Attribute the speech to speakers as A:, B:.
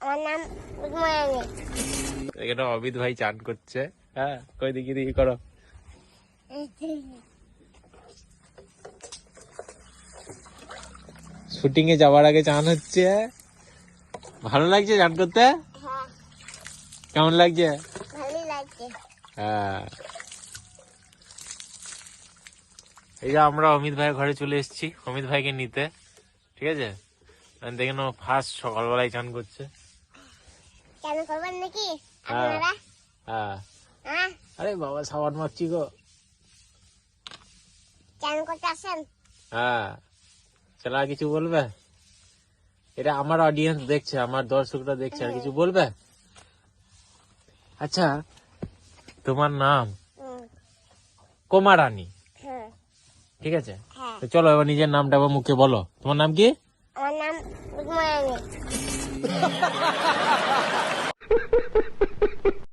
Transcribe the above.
A: আমার নাম উদময়নী।
B: এখানে অমিত ভাই চান করছে। হ্যাঁ, কই দেখি দেখি করো। শুটিং এ যাওয়ার আগে চান হচ্ছে। ভালো লাগছে চান করতে?
A: হ্যাঁ,
B: কেমন লাগছে?
A: ভালোই লাগছে।
B: হ্যাঁ, এই যে আমরা অমিত ভাইয়ের ঘরে চলে এসেছি অমিত ভাইকে নিতে। ঠিক আছে, দেখেন ও ফার্স্ট সকালবেলায় চান করছে।
A: চান করবেন নাকি
B: হ্যাঁ
A: আপনারা?
B: হ্যাঁ।
A: হ্যাঁ,
B: আরে বাবা সাবান মাখছি গো।
A: চান করতে আসেন।
B: হ্যাঁ, চলো আর কিছু বলবে? এটা আমার অডিয়েন্স দেখছে, আমার দর্শকরা দেখছে, আর কিছু বলবে? আচ্ছা, তোমার নাম কোমা রানী,
A: হ্যাঁ,
B: ঠিক আছে?
A: হ্যাঁ।
B: তো চলো এবার নিজের নামটা আবার মুখে বলো। তোমার নাম কি?
A: আমার নাম উদময়নী।